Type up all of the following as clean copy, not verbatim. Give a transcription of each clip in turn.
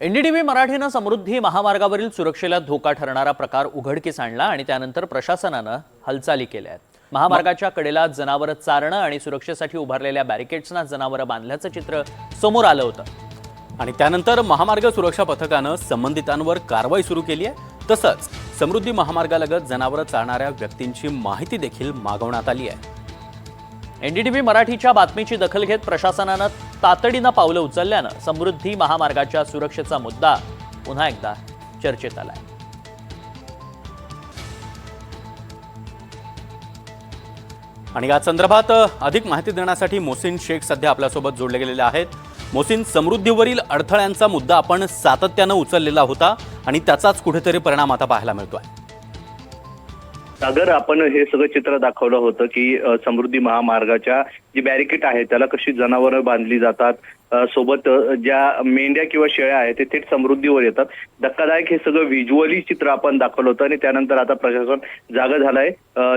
NDTV मराठीनं समृद्धी महामार्गावरील सुरक्षेला धोका ठरणारा प्रकार उघडकीस आणला आणि त्यानंतर प्रशासनानं हालचाली केल्या आहेत। महामार्गाच्या कडेला जनावरं चारणं आणि सुरक्षेसाठी उभारलेल्या बॅरिकेड्सना जनावरं बांधल्याचं चित्र समोर आलं होतं आणि त्यानंतर महामार्ग सुरक्षा पथकानं संबंधितांवर कारवाई सुरू केली आहे। तसंच समृद्धी महामार्गालगत जनावरं चारणाऱ्या व्यक्तींची माहिती देखील मागवण्यात आली आहे। एनडीटीव्ही मराठीच्या बातमीची दखल घेत प्रशासनानं तातडीनं पावलं उचलल्यानं समृद्धी महामार्गाच्या सुरक्षेचा मुद्दा पुन्हा एकदा चर्चेत आलाय। आणि या संदर्भात अधिक माहिती देण्यासाठी मोहसिन शेख सध्या आपल्यासोबत जोडले गेलेले आहेत। मोहसिन, समृद्धीवरील अडथळ्यांचा मुद्दा आपण सातत्यानं उचललेला होता आणि त्याचाच कुठेतरी परिणाम आता पाहायला मिळतोय। सागर, आपण हे सगळं चित्र दाखवलं होतं की समृद्धी महामार्गाच्या जी बॅरिकेड आहे त्याला कशी जनावरं बांधली जातात, सोबत ज्या मेंढ्या किंवा शेळ्या आहेत ते थेट समृद्धीवर येतात। धक्कादायक हे सगळं व्हिज्युअली चित्र आपण दाखवलं होतं आणि त्यानंतर आता प्रशासन जागं झालंय।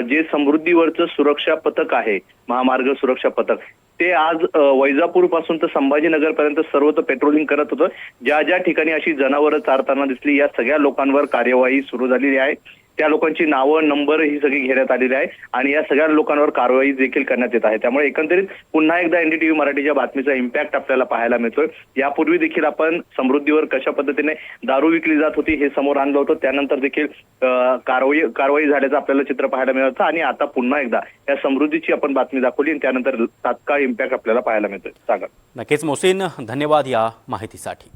जे समृद्धीवरचं सुरक्षा पथक आहे, महामार्ग सुरक्षा पथक, ते आज वैजापूर पासून तर संभाजीनगर पर्यंत सर्वत्र पेट्रोलिंग करत होतं। ज्या ज्या ठिकाणी अशी जनावरं चारताना दिसली या सगळ्या लोकांवर कार्यवाही सुरू झालेली आहे। त्या लोकांची नावं, नंबर ही सगळी घेण्यात आलेली आहे आणि या सगळ्या लोकांवर कारवाई देखील करण्यात येत आहे। त्यामुळे एकंदरीत पुन्हा एकदा एनडीटीव्ही मराठीच्या बातमीचा इम्पॅक्ट आपल्याला पाहायला मिळतोय। यापूर्वी देखील आपण समृद्धीवर कशा पद्धतीने दारू विकली जात होती हे समोर आणलं होतं, त्यानंतर देखील कारवाई झाल्याचं आपल्याला चित्र पाहायला मिळतं आणि आता पुन्हा एकदा या समृद्धीची आपण बातमी दाखवली आणि त्यानंतर तात्काळ इम्पॅक्ट आपल्याला पाहायला मिळतोय। सांगा। नक्कीच मोहसिन, धन्यवाद या माहितीसाठी।